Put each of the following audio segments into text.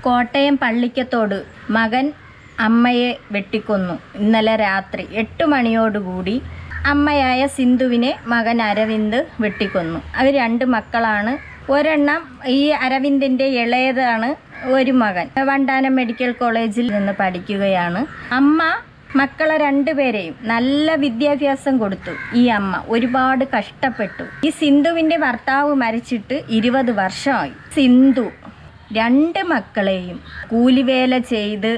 കോട്ടയം പള്ളിക്കത്തോട് മകൻ അമ്മയെ വെട്ടിക്കൊന്നു. ഇന്നലെ രാത്രി 8 മണിയോടുകൂടി അമ്മയായ സിന്ധുവിനെ മകൻ അരവിന്ദ് വെട്ടിക്കൊന്നു. അവർ 2 മക്കളാണ്. ഒരെണ്ണം ഈ അരവിന്ദിൻ്റെ ഇളയതാണ് ഒരു മകൻ. വണ്ടാനം മെഡിക്കൽ കോളേജിൽ നിന്ന് പഠിക്കുകയാണ്. അമ്മ മക്കളെ 2 പേരെയും നല്ല വിദ്യാഭ്യാസം കൊടുത്തു. ഈ അമ്മ ഒരുപാട് കഷ്ടപ്പെട്ടു. ഈ സിന്ധുവിൻ്റെ ഭർത്താവ് മരിച്ചിട്ട് 20 വർഷമായി. സിന്ധു 2 മക്കളെയും കൂലിവേല ചെയ്ത്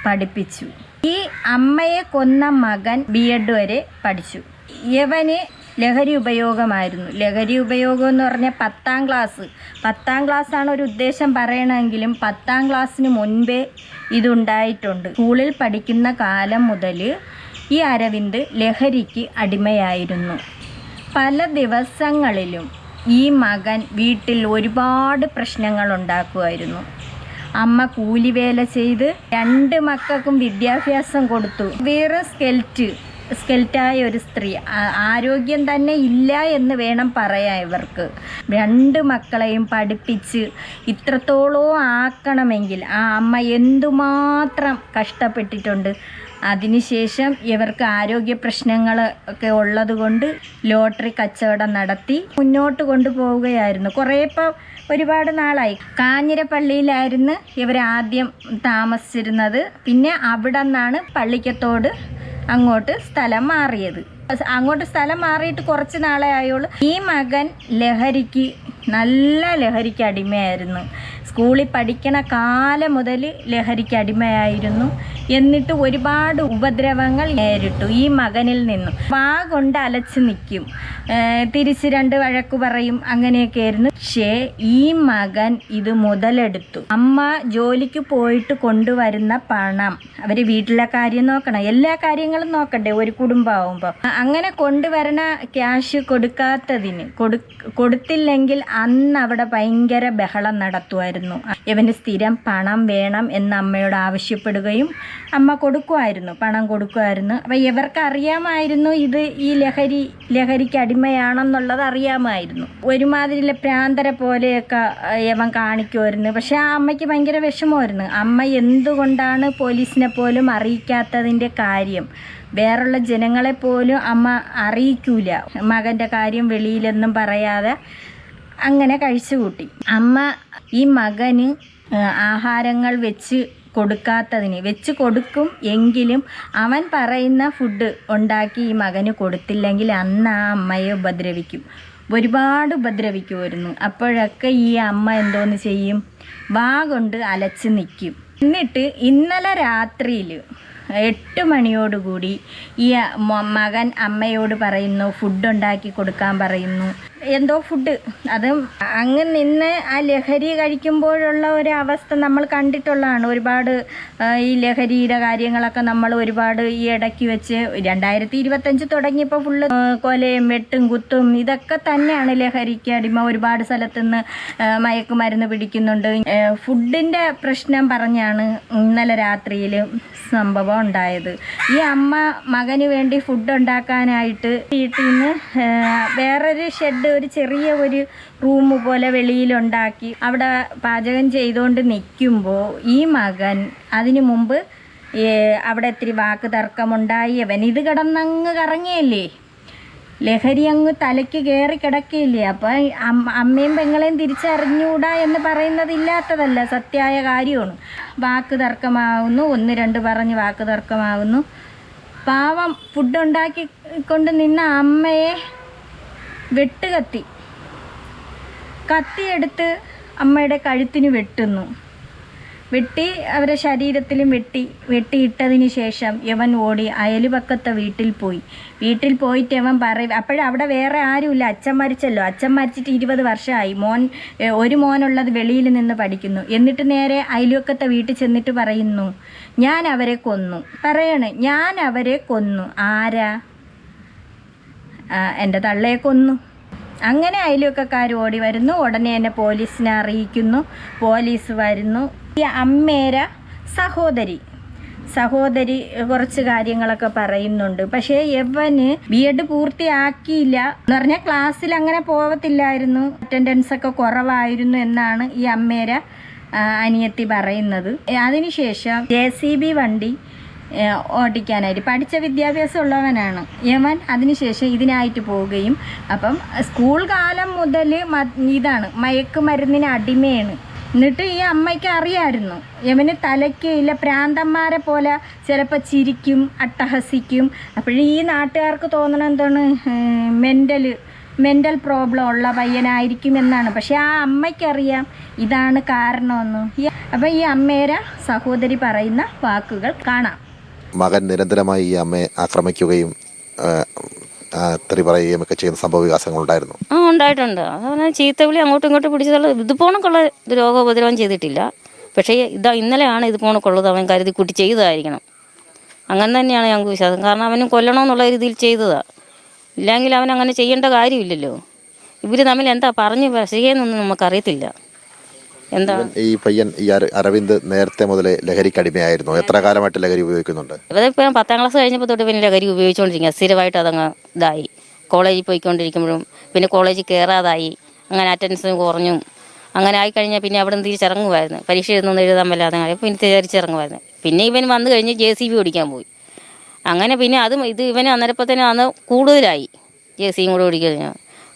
പഠിപ്പിച്ചു. ഈ അമ്മയെ കൊന്ന മകൻ B.Ed വരെ പഠിച്ചു. യവന് ലഹരി ഉപയോഗമായിരുന്നു. ലഹരി ഉപയോഗം എന്ന് പറഞ്ഞാൽ 10ാം ക്ലാസ്സാണ് ഒരു ഉദ്ദേശം പറയണമെങ്കിലും 10ാം ക്ലാസ്സിന് മുൻപേ ഇതുണ്ടായിട്ടുണ്ട്. സ്കൂളിൽ പഠിക്കുന്ന കാലം മുതൽ ഈ അരവിന്ദ് ലഹരിക്ക് അടിമയായിരുന്നു. പല ദിവസങ്ങളിലും ഈ മകൻ വീട്ടിൽ ഒരുപാട് പ്രശ്നങ്ങൾ ഉണ്ടാക്കുമായിരുന്നു. അമ്മ കൂലിവേല ചെയ്ത് 2 മക്കൾക്കും വിദ്യാഭ്യാസം കൊടുത്തു. വേറെ സ്കെൽറ്റായ ഒരു സ്ത്രീ, ആരോഗ്യം തന്നെ ഇല്ല എന്ന് വേണം പറയാൻ. ഇവർക്ക് 2 മക്കളെയും പഠിപ്പിച്ച് ഇത്രത്തോളം ആക്കണമെങ്കിൽ ആ അമ്മ എന്തുമാത്രം കഷ്ടപ്പെട്ടിട്ടുണ്ട്. അതിനുശേഷം ഇവർക്ക് ആരോഗ്യ പ്രശ്നങ്ങൾ ഒക്കെ ഉള്ളതുകൊണ്ട് ലോട്ടറി കച്ചവടം നടത്തി മുന്നോട്ട് കൊണ്ടുപോവുകയായിരുന്നു. ഇപ്പം ഒരുപാട് നാളായി. കാഞ്ഞിരപ്പള്ളിയിലായിരുന്നു ഇവർ ആദ്യം താമസിച്ചിരുന്നത്. പിന്നെ അവിടെ നിന്നാണ് പള്ളിക്കത്തോട് അങ്ങോട്ട് സ്ഥലം മാറിയത്. അങ്ങോട്ട് സ്ഥലം മാറിയിട്ട് കുറച്ച് നാളെ ആയുള്ളൂ. ഈ മകൻ നല്ല ലഹരിക്ക് അടിമയായിരുന്നു. സ്കൂളിൽ പഠിക്കണ കാലം മുതൽ ലഹരിക്ക് അടിമയായിരുന്നു. എന്നിട്ട് ഒരുപാട് ഉപദ്രവങ്ങൾ നേരിട്ടു ഈ മകനിൽ നിന്നും. കൊണ്ട് അലച്ച് നിൽക്കും, തിരിച്ച് 2 വഴക്ക് പറയും, അങ്ങനെയൊക്കെ ആയിരുന്നു. പക്ഷേ ഈ മകൻ ഇത് മുതലെടുത്തു. അമ്മ ജോലിക്ക് പോയിട്ട് കൊണ്ടുവരുന്ന പണം, അവർ വീട്ടിലെ കാര്യം നോക്കണം, എല്ലാ കാര്യങ്ങളും നോക്കണ്ടേ ഒരു കുടുംബമാകുമ്പോൾ. അങ്ങനെ കൊണ്ടുവരണ ക്യാഷ് കൊടുത്തില്ലെങ്കിൽ അന്ന് അവിടെ ഭയങ്കര ബഹളം നടത്തുമായിരുന്നു. ഇവന് സ്ഥിരം പണം വേണം എന്ന് അമ്മയോട് ആവശ്യപ്പെടുകയും അമ്മ പണം കൊടുക്കുമായിരുന്നു. അപ്പം ഇവർക്ക് അറിയാമായിരുന്നു ഇത് ഈ ലഹരിക്ക് അടിമയാണെന്നുള്ളത് അറിയാമായിരുന്നു. ഒരുമാതിരി പ്രാന്തരെ പോലെയൊക്കെ ഇവൻ കാണിക്കുമായിരുന്നു. പക്ഷെ ആ അമ്മയ്ക്ക് ഭയങ്കര വിഷമമായിരുന്നു. അമ്മ എന്തുകൊണ്ടാണ് പോലീസിനെ പോലും അറിയിക്കാത്തതിൻ്റെ കാര്യം. വേറുള്ള ജനങ്ങളെ പോലും അമ്മ അറിയിക്കൂല. മകൻ്റെ കാര്യം വെളിയിലൊന്നും പറയാതെ അങ്ങനെ കഴിച്ചു കൂട്ടി. അമ്മ ഈ മകന് ആഹാരങ്ങൾ വെച്ച് കൊടുക്കും എങ്കിലും അവൻ പറയുന്ന ഫുഡ് ഉണ്ടാക്കി ഈ മകന് കൊടുത്തില്ലെങ്കിൽ അന്ന് ആ അമ്മയെ ഒരുപാട് ഉപദ്രവിക്കുമായിരുന്നു. അപ്പോഴൊക്കെ ഈ അമ്മ എന്തോന്ന് ചെയ്യും, കൊണ്ട് അലച്ച് നിൽക്കും. എന്നിട്ട് ഇന്നലെ രാത്രിയിൽ 8 മണിയോടുകൂടി ഈ മകൻ അമ്മയോട് പറയുന്നു, ഫുഡ് ഉണ്ടാക്കി കൊടുക്കാൻ പറയുന്നു. എന്തോ ഫുഡ്, അതും അങ്ങ് നിന്ന് ആ ലഹരി കഴിക്കുമ്പോഴുള്ള ഒരു അവസ്ഥ നമ്മൾ കണ്ടിട്ടുള്ളതാണ്. ഒരുപാട് ഈ ലഹരിയുടെ കാര്യങ്ങളൊക്കെ നമ്മൾ ഒരുപാട് ഈ ഇടയ്ക്ക് വെച്ച് 2025 തുടങ്ങിയപ്പോൾ ഫുള്ള് കൊലയും വെട്ടും കുത്തും ഇതൊക്കെ തന്നെയാണ് ലഹരിക്ക് അടിമ. ഒരുപാട് സ്ഥലത്തുനിന്ന് മയക്കുമരുന്ന് പിടിക്കുന്നുണ്ട്. ഫുഡിൻ്റെ പ്രശ്നം പറഞ്ഞാണ് ഇന്നലെ രാത്രിയിൽ സംഭവം ഉണ്ടായത്. ഈ അമ്മ മകന് വേണ്ടി ഫുഡ് ഉണ്ടാക്കാനായിട്ട് വീട്ടിൽ നിന്ന് വേറൊരു ഒരു ചെറിയ ഒരു റൂം പോലെ വെളിയിലുണ്ടാക്കി അവിടെ പാചകം ചെയ്തുകൊണ്ട് നിൽക്കുമ്പോൾ ഈ മകൻ അതിനു മുമ്പ് അവിടെ ഇത്തിരി വാക്ക് തർക്കമുണ്ടായി. അവൻ ഇത് കിടന്നങ്ങ് കറങ്ങിയല്ലേ, ലഹരി അങ്ങ് തലയ്ക്ക് കയറി കിടക്കുകയില്ലേ. അപ്പോൾ അമ്മയും പെങ്ങളെയും തിരിച്ചറിഞ്ഞൂടാ എന്ന് പറയുന്നത് ഇല്ലാത്തതല്ല, സത്യമായ കാര്യമാണ്. വാക്ക് തർക്കമാകുന്നു, 1-2 പറഞ്ഞ് വാക്ക് തർക്കമാകുന്നു. പാവം ഫുഡ് ഉണ്ടാക്കിക്കൊണ്ട് നിന്ന അമ്മയെ കത്തിയെടുത്ത് അമ്മയുടെ കഴുത്തിന് വെട്ടി അവരെ ശരീരത്തിലും വെട്ടിയിട്ടതിന് ശേഷം ഇവൻ ഓടി അയൽപക്കത്തെ വീട്ടിൽ പോയിട്ട് ഇവൻ പറയും. അപ്പോഴവിടെ വേറെ ആരുമില്ല, അച്ഛൻ മരിച്ചല്ലോ. അച്ഛൻ മരിച്ചിട്ട് 20 വർഷമായി. ഒരു മോനുള്ളത് വെളിയിൽ നിന്ന് പഠിക്കുന്നു. എന്നിട്ട് നേരെ അയൽപക്കത്തെ വീട്ടിൽ ചെന്നിട്ട് പറയുന്നു, ഞാൻ അവരെ കൊന്നു. ആരാ? എൻ്റെ തള്ളയെ കൊന്നു. അങ്ങനെ അയൽവക്കക്കാർ ഓടി വരുന്നു. ഉടനെ തന്നെ പോലീസിനെ അറിയിക്കുന്നു. പോലീസ് വരുന്നു. ഈ അമ്മേരെ സഹോദരി കുറച്ച് കാര്യങ്ങളൊക്കെ പറയുന്നുണ്ട്. പക്ഷേ ഇവന് B.Ed പൂർത്തിയാക്കിയില്ല എന്ന് പറഞ്ഞാൽ ക്ലാസ്സിൽ അങ്ങനെ പോകത്തില്ലായിരുന്നു, അറ്റൻഡൻസ് ഒക്കെ കുറവായിരുന്നു എന്നാണ് ഈ അമ്മേരെ അനിയത്തി പറയുന്നത്. അതിനുശേഷം JCB വണ്ടി ഓടിക്കാനായിട്ട് പഠിച്ച വിദ്യാഭ്യാസം ഉള്ളവനാണ് യമൻ. അതിനുശേഷം ഇതിനായിട്ട് പോവുകയും അപ്പം സ്കൂൾ കാലം മുതൽ ഇതാണ് മയക്കുമരുന്നിന് അടിമയാണ്. എന്നിട്ട് ഈ അമ്മയ്ക്ക് അറിയാമായിരുന്നു യമന് തലയ്ക്ക് ഇല്ല, പ്രാന്തന്മാരെ പോലെ ചിലപ്പോൾ ചിരിക്കും, അട്ടഹസിക്കും. അപ്പോഴീ നാട്ടുകാർക്ക് തോന്നണം എന്താണ് മെൻ്റൽ പ്രോബ്ലം ഉള്ള പയ്യനായിരിക്കും എന്നാണ്. പക്ഷെ ആ അമ്മയ്ക്കറിയാം ഇതാണ് കാരണമെന്ന്. അപ്പം ഈ അമ്മേരെ സഹോദരി പറയുന്ന വാക്കുകൾ കാണാം. മകൻ നിരന്തരമായി ഈ അമ്മയെ ആക്രമിക്കുകയും തെറി പറയുകയും ഒക്കെ ചെയ്യുന്ന സംഭവ വികാസങ്ങൾ ഉണ്ടായിരുന്നു. ഉണ്ടായിട്ടുണ്ട്. അതുപോലെ ചീത്തവിളി അങ്ങോട്ടും ഇങ്ങോട്ടും പിടിച്ചതുള്ള ഇത് പോണക്കുള്ള രോഗോപദ്രവം ചെയ്തിട്ടില്ല. പക്ഷേ ഇന്നലെയാണ് ഇത് പോണക്കുള്ളത് അവൻ കരുതി കുട്ടി ചെയ്തതായിരിക്കണം. അങ്ങനെ തന്നെയാണ് ഞങ്ങൾക്ക് വിശ്വാസം. കാരണം അവനും കൊല്ലണമെന്നുള്ള രീതിയിൽ ചെയ്തതാണ്. ഇല്ലെങ്കിൽ അവൻ അങ്ങനെ ചെയ്യേണ്ട കാര്യമില്ലല്ലോ. ഇവർ തമ്മിൽ എന്താ പറഞ്ഞ് ചെയ്യുന്നൊന്നും നമുക്കറിയത്തില്ല. എന്താ ഈ പയ്യൻ ഈ അരവിന്ദ് നേരത്തെ മുതലേ ലഹരിക്ക് അടിമയായിരുന്നു. എത്ര കാലമായിട്ട് ലഹരി ഉപയോഗിക്കുന്നുണ്ട്? ഇപ്പം 10ാം ക്ലാസ് കഴിഞ്ഞപ്പോൾ തൊട്ട് പിന്നെ ലഹരി ഉപയോഗിച്ചുകൊണ്ടിരിക്കുക. സ്ഥിരമായിട്ട് അതങ്ങ് ഇതായി. കോളേജിൽ പോയിക്കൊണ്ടിരിക്കുമ്പോഴും പിന്നെ കോളേജിൽ കയറാതായി. അങ്ങനെ അറ്റൻഡൻസ് കുറഞ്ഞു. അങ്ങനെ ആയിക്കഴിഞ്ഞാൽ പിന്നെ അവിടെ നിന്ന് തിരിച്ചിറങ്ങുമായിരുന്നു. പരീക്ഷ എഴുതാൻ വല്ലാതെ പിന്നെ തിരിച്ചിറങ്ങുമായിരുന്നു. പിന്നെ ഇവൻ വന്നു കഴിഞ്ഞ് JCB ഓടിക്കാൻ പോയി. അങ്ങനെ പിന്നെ ഇവന് അന്നേരപ്പത്തേനും അന്ന് കൂടുതലായി JCB കൂടെ ഓടിക്കുക.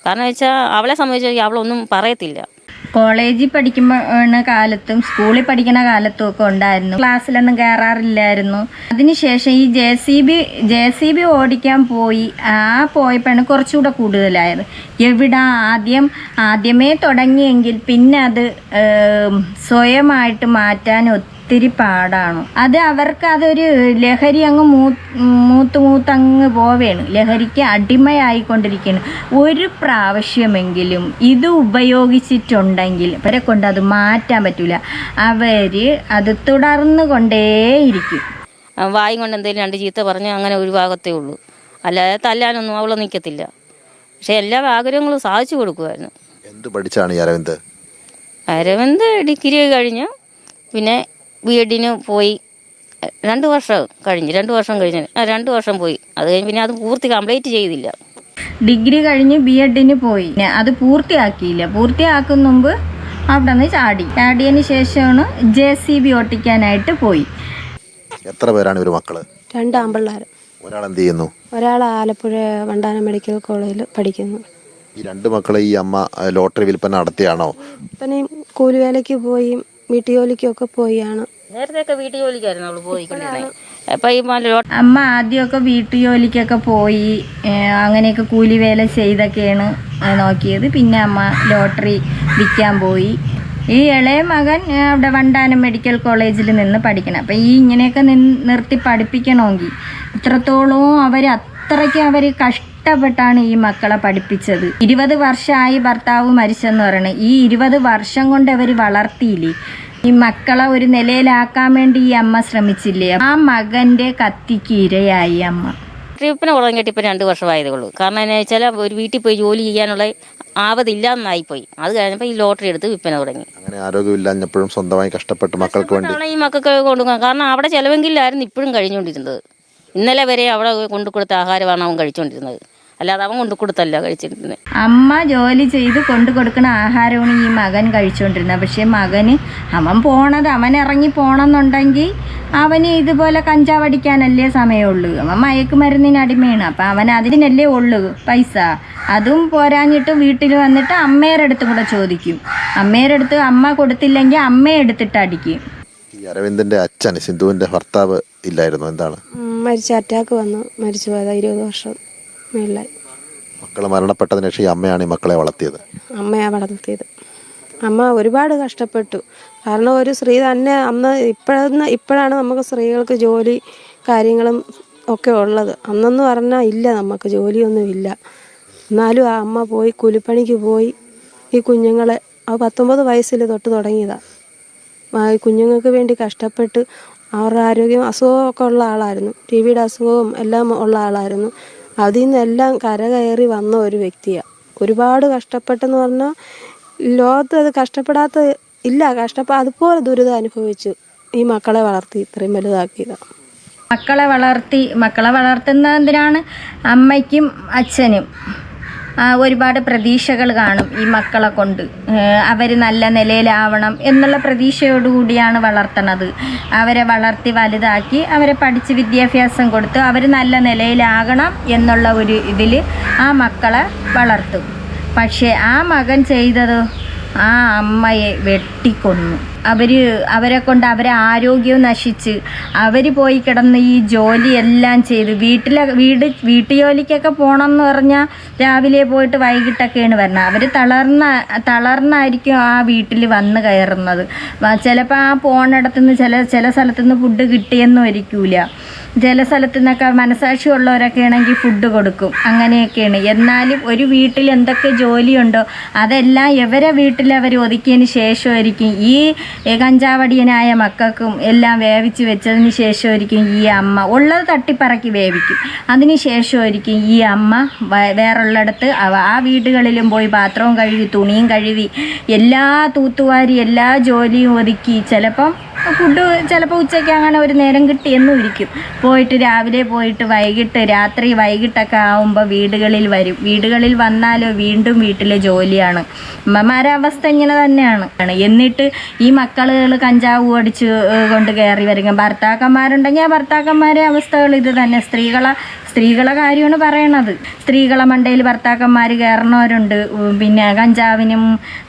കാരണം വെച്ചാൽ അവളെ സംബന്ധിച്ച് അവളൊന്നും പറയത്തില്ല. കോളേജിൽ പഠിക്കുന്ന കാലത്തും സ്കൂളിൽ പഠിക്കുന്ന കാലത്തും ഒക്കെ ഉണ്ടായിരുന്നു. ക്ലാസ്സിലൊന്നും കയറാറില്ലായിരുന്നു. അതിനുശേഷം ഈ JCB ഓടിക്കാൻ പോയപ്പോഴാണ് കുറച്ചുകൂടെ കൂടുതലായത്. ആദ്യമേ തുടങ്ങിയെങ്കിൽ പിന്നെ അത് സ്വയമായിട്ട് മാറ്റാൻ ഒത്തിരി പാടാണ്. അത് അവർക്ക് അതൊരു ലഹരി അങ്ങ് മൂത്തങ്ങ് പോവുകയാണ്. ലഹരിക്ക് അടിമയായിക്കൊണ്ടിരിക്കുകയാണ്. ഒരു പ്രാവശ്യമെങ്കിലും ഇത് ഉപയോഗിച്ചിട്ടുണ്ടെങ്കിൽ അവരെ കൊണ്ട് അത് മാറ്റാൻ പറ്റില്ല. അവർ അത് തുടർന്നു കൊണ്ടേയിരിക്കും. വായും കൊണ്ട് എന്തെങ്കിലും 2 ചീത്ത പറഞ്ഞ് അങ്ങനെ ഒരു ഭാഗത്തേ ഉള്ളൂ. അല്ലാതെ തല്ലാനൊന്നും അവളെ നിൽക്കത്തില്ല. പക്ഷെ എല്ലാ ആഗ്രഹങ്ങളും സാധിച്ചു കൊടുക്കുമായിരുന്നു. എന്ത് പഠിച്ചാണ് ഈ അരവിന്ദ് ഡിഗ്രി കഴിഞ്ഞ് പിന്നെ B.Edന് പോയി. 2 വർഷം കഴിഞ്ഞ് 2 വർഷം പോയി. അത് കഴിഞ്ഞ് പിന്നെ അത് കംപ്ലീറ്റ് ചെയ്തില്ല. ഡിഗ്രി കഴിഞ്ഞ് B.Edന് പോയി. അത് പൂർത്തിയാക്കിയില്ല. പൂർത്തിയാക്കും മുമ്പ് അവിടെ നിന്ന് ചാടിയതിന് ശേഷമാണ് JCB ഓട്ടിക്കാനായിട്ട് പോയി. എത്ര പേരാണ് ഇവർ മക്കള്? 2 ആൺപിള്ളേർ. ഒരാൾ എന്ത് ചെയ്യുന്നു? ഒരാൾ ആലപ്പുഴ വണ്ടാനം മെഡിക്കൽ കോളേജിൽ പഠിക്കുന്നു. ഈ 2 മക്കളെ ഈ അമ്മ ലോട്ടറി വിൽപ്പന നടത്തിയാണോ? ഇപ്പനെയും കൂലിവേലയ്ക്ക് പോയി വീട്ടു ജോലിക്കൊക്കെ പോയാണ്. നേരത്തെ വീട്ടു ജോലിക്കായിരുന്നു അവള് പോയിക്കൊണ്ടിരുന്നത്. അമ്മ ആദ്യമൊക്കെ വീട്ടു ജോലിക്കൊക്കെ പോയി അങ്ങനെയൊക്കെ കൂലി വേല ചെയ്തൊക്കെയാണ് നോക്കിയത്. പിന്നെ അമ്മ ലോട്ടറി വിൽക്കാൻ പോയി. ഈ ഇളയ മകൻ അവിടെ വണ്ടാനം മെഡിക്കൽ കോളേജിൽ നിന്ന് പഠിക്കണം. അപ്പം ഇങ്ങനെയൊക്കെ നിർത്തി പഠിപ്പിക്കണമെങ്കിൽ ഇത്രത്തോളവും അത്രയ്ക്ക് അവർ കഷ്ടപ്പെട്ടാണ് ഈ മക്കളെ പഠിപ്പിച്ചത്. 20 വർഷമായി ഭർത്താവ് മരിച്ചെന്ന് പറയണത്. ഈ 20 വർഷം കൊണ്ട് അവർ വളർത്തിയില്ലേ. ഈ മക്കളെ ഒരു നിലയിലാക്കാൻ വേണ്ടി ഈ അമ്മ ശ്രമിച്ചില്ലേ. ആ മകൻ്റെ കത്തിക്ക് ഇരയായി അമ്മ. ട്രിപ്പിന് തുടങ്ങിയിട്ട് ഇപ്പം 2 വർഷമായതേ ഉള്ളൂ. കാരണം എന്താ വെച്ചാൽ ഒരു വീട്ടിൽ പോയി ജോലി ചെയ്യാനുള്ള ആവതില്ലാന്നായിപ്പോയി. അത് കഴിഞ്ഞപ്പോൾ ഈ ലോട്ടറി എടുത്ത് വിൽപ്പന തുടങ്ങി. അങ്ങനെ ആരോഗ്യമില്ലാഞ്ഞപ്പോഴും സ്വന്തമായി കഷ്ടപ്പെട്ട് മക്കൾക്ക് വേണ്ടി ഈ മക്കൾക്ക് കൊണ്ടുപോകാം. കാരണം അവിടെ ചിലവെങ്കിലായിരുന്നു ഇപ്പോഴും കഴിഞ്ഞുകൊണ്ടിരുന്നത്. ഇന്നലെ വരെ അവിടെ കൊണ്ടു കൊടുത്ത ആഹാരമാണ് അവൻ കഴിച്ചുകൊണ്ടിരുന്നത്. അല്ലാതെ അവൻ കൊണ്ടു കൊടുത്തല്ല കഴിച്ചിരുന്നത്. അമ്മ ജോലി ചെയ്ത് കൊണ്ടു കൊടുക്കുന്ന ആഹാരമാണ് ഈ മകൻ കഴിച്ചുകൊണ്ടിരുന്നത്. പക്ഷേ അവൻ ഇറങ്ങി പോകണമെന്നുണ്ടെങ്കിൽ അവന് ഇതുപോലെ കഞ്ചാവടിക്കാനല്ലേ സമയമുള്ളൂ. അവൻ മയക്കുമരുന്നിന് അടിമയാണ്. അപ്പം അവൻ അതിനല്ലേ ഉള്ളൂ പൈസ. അതും പോരാഞ്ഞിട്ട് വീട്ടിൽ വന്നിട്ട് അമ്മയുടെ അടുത്ത് കൂടെ ചോദിക്കും. അമ്മയുടെ അടുത്ത് അമ്മ കൊടുത്തില്ലെങ്കിൽ അമ്മയെ എടുത്തിട്ട് അടിക്കും. ഈ അരവിന്ദിന്റെ അച്ഛൻ സിന്ധുവിന്റെ ഭർത്താവ് ഇല്ലായിരുന്നു, എന്താണ്? മരിച്ച അറ്റാക്ക് വന്നു മരിച്ചു പോയത്. 20 വർഷം മേളിലായി. മക്കൾ മരണപ്പെട്ടതിന് ശേഷം അമ്മയാണ് ഈ മക്കളെ വളർത്തിയത്. അമ്മ ഒരുപാട് കഷ്ടപ്പെട്ടു. കാരണം ഒരു സ്ത്രീ തന്നെ അന്ന് ഇപ്പോഴാണ് നമുക്ക് സ്ത്രീകൾക്ക് ജോലി കാര്യങ്ങളും ഒക്കെ ഉള്ളത്. അന്നെന്ന് പറഞ്ഞാൽ ഇല്ല, നമുക്ക് ജോലിയൊന്നും ഇല്ല. എന്നാലും ആ അമ്മ പോയി കൂലിപ്പണിക്ക് പോയി ഈ കുഞ്ഞുങ്ങളെ 19 വയസ്സിൽ തൊട്ട് തുടങ്ങിയതാണ്. ഈ കുഞ്ഞുങ്ങൾക്ക് വേണ്ടി കഷ്ടപ്പെട്ട് അവരുടെ അസുഖമൊക്കെ ഉള്ള ആളായിരുന്നു. TB അസുഖവും എല്ലാം ഉള്ള ആളായിരുന്നു. അതിൽ നിന്നെല്ലാം കരകയറി വന്ന ഒരു വ്യക്തിയാണ്. ഒരുപാട് കഷ്ടപ്പെട്ടെന്ന് പറഞ്ഞാൽ ലോകത്ത് അത് കഷ്ടപ്പെടാത്ത ഇല്ല. അതുപോലെ ദുരിതം അനുഭവിച്ചു ഈ മക്കളെ വളർത്തി ഇത്രയും വലുതാക്കിയതാണ്. മക്കളെ വളർത്തുന്ന എന്തിനാണ് അമ്മയ്ക്കും അച്ഛനും ഒരുപാട് പ്രതീക്ഷകൾ കാണും ഈ മക്കളെ കൊണ്ട്. അവർ നല്ല നിലയിലാവണം എന്നുള്ള പ്രതീക്ഷയോടുകൂടിയാണ് വളർത്തണത്. അവരെ വളർത്തി വലുതാക്കി അവരെ പഠിച്ച് വിദ്യാഭ്യാസം കൊടുത്ത് അവർ നല്ല നിലയിലാകണം എന്നുള്ള ഒരു ഇതിൽ ആ മക്കളെ വളർത്തും. പക്ഷേ ആ മകൻ ചെയ്തത് ആ അമ്മയെ വെട്ടിക്കൊന്നു. അവരെ കൊണ്ട് അവരെ ആരോഗ്യവും നശിച്ച് അവർ പോയി കിടന്ന് ഈ ജോലിയെല്ലാം ചെയ്ത് വീട്ടുജോലിക്കൊക്കെ പോകണമെന്ന് പറഞ്ഞാൽ രാവിലെ പോയിട്ട് വൈകിട്ടൊക്കെയാണ് വരുന്നത്. അവർ തളർന്നായിരിക്കും ആ വീട്ടിൽ വന്ന് കയറുന്നത്. ചിലപ്പോൾ ആ പോണിടത്തുനിന്ന് ചില സ്ഥലത്തുനിന്ന് ഫുഡ് കിട്ടിയെന്നും ഇരിക്കൂല. ചില സ്ഥലത്തു നിന്നൊക്കെ മനസാക്ഷി ഉള്ളവരൊക്കെ ആണെങ്കിൽ ഫുഡ് കൊടുക്കും. അങ്ങനെയൊക്കെയാണ്. എന്നാലും ഒരു വീട്ടിൽ എന്തൊക്കെ ജോലിയുണ്ടോ അതെല്ലാം ഇവരെ വീട്ടിൽ അവർ ഒതുക്കിയതിന് ശേഷമായിരിക്കും ഈ കഞ്ചാവടിയനായ മക്കൾക്കും എല്ലാം വേവിച്ച് വെച്ചതിന് ശേഷമായിരിക്കും ഈ അമ്മ ഉള്ളത് തട്ടിപ്പറക്കി വേവിക്കും. അതിന് ശേഷമായിരിക്കും ഈ അമ്മ വേറുള്ളിടത്ത് ആ വീടുകളിലും പോയി പാത്രവും കഴുകി തുണിയും കഴുകി എല്ലാ തൂത്തുവാരി എല്ലാ ജോലിയും ഒതുക്കി ചിലപ്പോൾ ഉച്ചയ്ക്ക് അങ്ങനെ ഒരു നേരം കിട്ടിയെന്നും ഇരിക്കും. പോയിട്ട് രാവിലെ പോയിട്ട് വൈകിട്ടൊക്കെ ആവുമ്പോൾ വീടുകളിൽ വരും. വീടുകളിൽ വന്നാലോ വീണ്ടും വീട്ടിലെ ജോലിയാണ്. അമ്മമാരെ അവസ്ഥ ഇങ്ങനെ തന്നെയാണ്. എന്നിട്ട് ഈ മക്കളുകൾ കഞ്ചാവ് അടിച്ച് കൊണ്ട് കയറി വരിക. ഭർത്താക്കന്മാരുണ്ടെങ്കിൽ ആ ഭർത്താക്കന്മാരെ അവസ്ഥകൾ ഇത് തന്നെ. സ്ത്രീകളെ കാര്യമാണ് പറയണത്. സ്ത്രീകളെ മണ്ടയിൽ ഭർത്താക്കന്മാർ കയറണവരുണ്ട്. പിന്നെ കഞ്ചാവിനും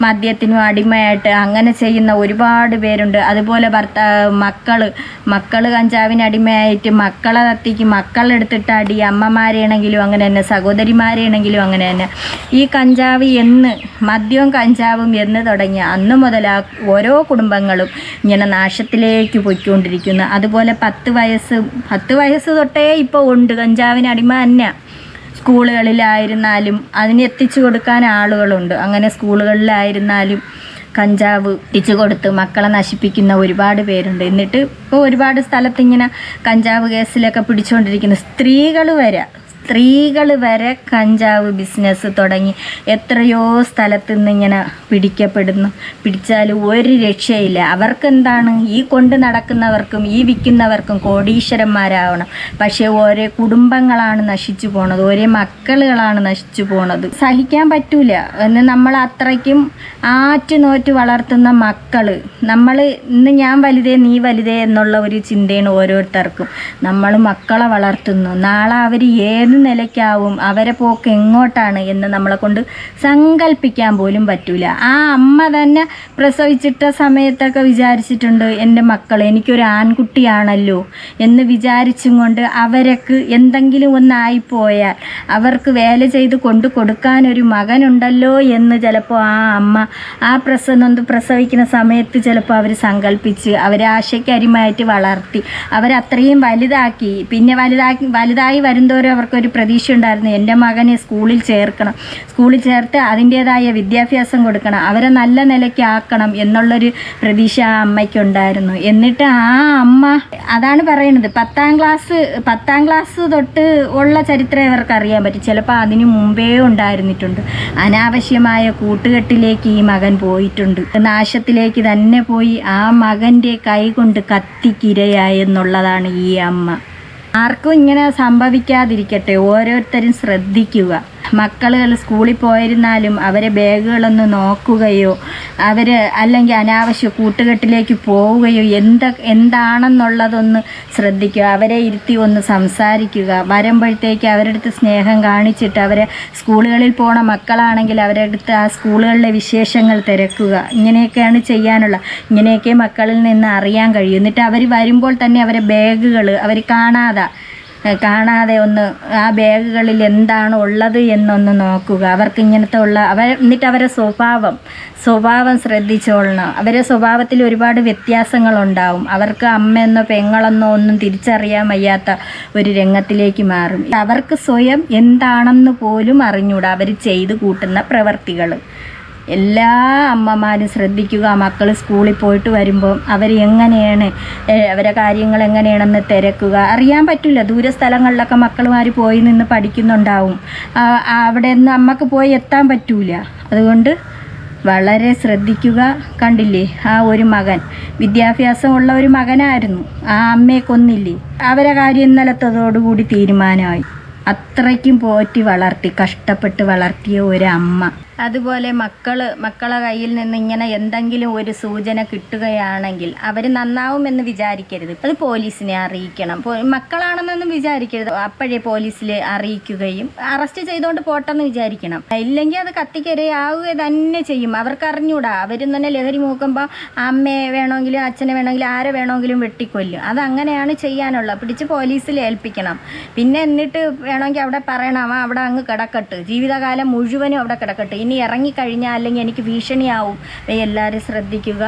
മദ്യത്തിനും അടിമയായിട്ട് അങ്ങനെ ചെയ്യുന്ന ഒരുപാട് പേരുണ്ട്. അതുപോലെ മക്കള് കഞ്ചാവിന് അടിമയായിട്ട് മക്കളെ തത്തിക്ക് മക്കളെടുത്തിട്ട് അടി. അമ്മമാരെയാണെങ്കിലും അങ്ങനെ തന്നെ, സഹോദരിമാരെയാണെങ്കിലും അങ്ങനെ തന്നെ. ഈ കഞ്ചാവ് മദ്യവും കഞ്ചാവും എന്ന് തുടങ്ങിയ അന്ന് മുതൽ ഓരോ കുടുംബങ്ങളും ഇങ്ങനെ നാശത്തിലേക്ക് പോയിക്കൊണ്ടിരിക്കുന്നു. അതുപോലെ 10 വയസ്സ് തൊട്ടേ ഇപ്പോൾ ഉണ്ട് കഞ്ചാവിന് അടിമ തന്നെ. സ്കൂളുകളിലായിരുന്നാലും അതിന് എത്തിച്ചു കൊടുക്കാൻ ആളുകളുണ്ട്. അങ്ങനെ സ്കൂളുകളിലായിരുന്നാലും കഞ്ചാവ് എത്തിച്ചു കൊടുത്ത് മക്കളെ നശിപ്പിക്കുന്ന ഒരുപാട് പേരുണ്ട്. എന്നിട്ട് ഇപ്പോൾ ഒരുപാട് സ്ഥലത്ത് ഇങ്ങനെ കഞ്ചാവ് കേസിലൊക്കെ പിടിച്ചുകൊണ്ടിരിക്കുന്ന സ്ത്രീകൾ വരെ കഞ്ചാവ് ബിസിനസ് തുടങ്ങി എത്രയോ സ്ഥലത്ത് നിന്ന് ഇങ്ങനെ പിടിക്കപ്പെടുന്നു. പിടിച്ചാലും ഒരു രക്ഷയില്ല. അവർക്കെന്താണ്, ഈ കൊണ്ട് നടക്കുന്നവർക്കും ഈ വിൽക്കുന്നവർക്കും കോടീശ്വരന്മാരാവണം. പക്ഷേ ഓരോ കുടുംബങ്ങളാണ് നശിച്ചു പോണത്, ഓരോ മക്കളുകളാണ് നശിച്ചു പോണത്. സഹിക്കാൻ പറ്റൂല. എന്ന് നമ്മൾ അത്രയ്ക്കും ആറ്റുനോറ്റ് വളർത്തുന്ന മക്കൾ, ഇന്ന് ഞാൻ വലുതേ നീ വലുതേ എന്നുള്ള ഒരു ചിന്തയാണ് ഓരോരുത്തർക്കും. നമ്മൾ മക്കളെ വളർത്തുന്നു. നാളെ അവർ ഏത് നിലയ്ക്കാവും, അവരെ പോക്ക് എങ്ങോട്ടാണ് എന്ന് നമ്മളെ കൊണ്ട് സങ്കല്പിക്കാൻ പോലും പറ്റൂല. ആ അമ്മ തന്നെ പ്രസവിച്ചിട്ട സമയത്തൊക്കെ വിചാരിച്ചിട്ടുണ്ട്, എൻ്റെ മക്കൾ എനിക്കൊരു ആൺകുട്ടിയാണല്ലോ എന്ന് വിചാരിച്ചും കൊണ്ട് അവർക്ക് എന്തെങ്കിലും ഒന്നായിപ്പോയാൽ അവർക്ക് വേല ചെയ്ത് കൊണ്ടു കൊടുക്കാനൊരു മകനുണ്ടല്ലോ എന്ന് ചിലപ്പോൾ ആ അമ്മ പ്രസവിക്കുന്ന സമയത്ത് ചിലപ്പോൾ അവർ സങ്കല്പിച്ച് അവരെ ആശയ്ക്കരിമായിട്ട് വളർത്തി അവരത്രയും വലുതാക്കി. പിന്നെ വലുതായി വരുന്തോറും അവർക്കൊരു പ്രതീക്ഷ ഉണ്ടായിരുന്നു, എൻ്റെ മകനെ സ്കൂളിൽ ചേർത്ത് അതിൻ്റേതായ വിദ്യാഭ്യാസം കൊടുക്കണം, അവരെ നല്ല നിലയ്ക്ക് ആക്കണം എന്നുള്ളൊരു പ്രതീക്ഷ ആ അമ്മയ്ക്കുണ്ടായിരുന്നു. എന്നിട്ട് ആ അമ്മ അതാണ് പറയുന്നത്, 10ാം ക്ലാസ് തൊട്ട് ഉള്ള ചരിത്രം ഇവർക്ക് അറിയാൻ പറ്റും. ചിലപ്പോൾ അതിന് മുമ്പേ ഉണ്ടായിരുന്നിട്ടുണ്ട്. അനാവശ്യമായ കൂട്ടുകെട്ടിലേക്ക് ഈ മകൻ പോയിട്ടുണ്ട്. നാശത്തിലേക്ക് തന്നെ പോയി ആ മകൻ്റെ കൈ കൊണ്ട് കത്തിക്കിരയായെന്നുള്ളതാണ് ഈ അമ്മ. ആർക്കും ഇങ്ങനെ സംഭവിക്കാതിരിക്കട്ടെ. ഓരോരുത്തരും ശ്രദ്ധിക്കുക. മക്കളുകൾ സ്കൂളിൽ പോയിരുന്നാലും അവരെ ബാഗുകളൊന്ന് നോക്കുകയോ അല്ലെങ്കിൽ അനാവശ്യ കൂട്ടുകെട്ടിലേക്ക് പോവുകയോ എന്താണെന്നുള്ളതൊന്ന് ശ്രദ്ധിക്കുക. അവരെ ഇരുത്തി ഒന്ന് സംസാരിക്കുക. വരുമ്പോഴത്തേക്ക് അവരുടെ അടുത്ത് സ്നേഹം കാണിച്ചിട്ട് അവരെ സ്കൂളുകളിൽ പോണ മക്കളാണെങ്കിൽ അവരുടെ അടുത്ത് ആ സ്കൂളുകളിലെ വിശേഷങ്ങൾ തിരക്കുക. ഇങ്ങനെയൊക്കെയാണ് ചെയ്യാനുള്ള. ഇങ്ങനെയൊക്കെ മക്കളിൽ നിന്ന് അറിയാൻ കഴിയും. എന്നിട്ട് അവർ വരുമ്പോൾ തന്നെ അവരെ ബാഗുകൾ അവർ കാണാതെ ഒന്ന് ആ ബാഗുകളിൽ എന്താണ് ഉള്ളത് എന്നൊന്ന് നോക്കുക. അവർക്ക് ഇങ്ങനത്തെ എന്നിട്ട് അവരെ സ്വഭാവം ശ്രദ്ധിച്ചോളണം. അവരെ സ്വഭാവത്തിൽ ഒരുപാട് വ്യത്യാസങ്ങളുണ്ടാവും. അവർക്ക് അമ്മയെന്നോ പെങ്ങളെന്നോ ഒന്നും തിരിച്ചറിയാൻ വയ്യാത്ത ഒരു രംഗത്തിലേക്ക് മാറും. അവർക്ക് സ്വയം എന്താണെന്ന് പോലും അറിഞ്ഞൂടാ അവർ ചെയ്തു കൂട്ടുന്ന പ്രവർത്തികൾ. എല്ലാ അമ്മമാരും ശ്രദ്ധിക്കുക. മക്കൾ സ്കൂളിൽ പോയിട്ട് വരുമ്പോൾ എങ്ങനെയാണ് അവരെ കാര്യങ്ങൾ എങ്ങനെയാണെന്ന് തിരക്കുക. അറിയാൻ പറ്റില്ല. ദൂര സ്ഥലങ്ങളിലൊക്കെ മക്കളുമാർ പോയി നിന്ന് പഠിക്കുന്നുണ്ടാവും. അവിടെ നിന്ന് അമ്മക്ക് പോയി എത്താൻ പറ്റൂല. അതുകൊണ്ട് വളരെ ശ്രദ്ധിക്കുക. കണ്ടില്ലേ, ആ ഒരു മകൻ വിദ്യാഭ്യാസമുള്ള ഒരു മകനായിരുന്നു. ആ അമ്മയെ കൊന്നില്ലേ. അവരെ കാര്യം ഇന്നലത്തതോടുകൂടി തീരുമാനമായി. അത്രയ്ക്കും പോറ്റി വളർത്തി, കഷ്ടപ്പെട്ട് വളർത്തിയ ഒരു അമ്മ. അതുപോലെ മക്കളെ കയ്യിൽ നിന്ന് ഇങ്ങനെ എന്തെങ്കിലും ഒരു സൂചന കിട്ടുകയാണെങ്കിൽ അവർ നന്നാവുമെന്ന് വിചാരിക്കരുത്. അത് പോലീസിനെ അറിയിക്കണം. മക്കളാണെന്നൊന്നും വിചാരിക്കരുത്. അപ്പോഴേ പോലീസിൽ അറിയിക്കുകയും അറസ്റ്റ് ചെയ്തുകൊണ്ട് പോട്ടെന്ന് വിചാരിക്കണം. ഇല്ലെങ്കിൽ അത് കത്തിക്കരയാവുക തന്നെ ചെയ്യും. അവർക്ക് അറിഞ്ഞൂടാ. അവരും തന്നെ ലഹരി മൂക്കുമ്പോൾ അമ്മയെ വേണമെങ്കിലും അച്ഛനെ വേണമെങ്കിലും ആരെ വേണമെങ്കിലും വെട്ടിക്കൊല്ലും. അതങ്ങനെയാണ് ചെയ്യാനുള്ളത്. പിടിച്ച് പോലീസിൽ ഏൽപ്പിക്കണം. പിന്നെ എന്നിട്ട് വേണമെങ്കിൽ അവിടെ പറയണം, അവൻ അവിടെ അങ്ങ് കിടക്കട്ട്, ജീവിതകാലം മുഴുവനും അവിടെ കിടക്കട്ട്, ഇനി ഇറങ്ങിക്കഴിഞ്ഞാൽ അല്ലെങ്കിൽ എനിക്ക് ഭീഷണിയാവും. എല്ലാവരും ശ്രദ്ധിക്കുക.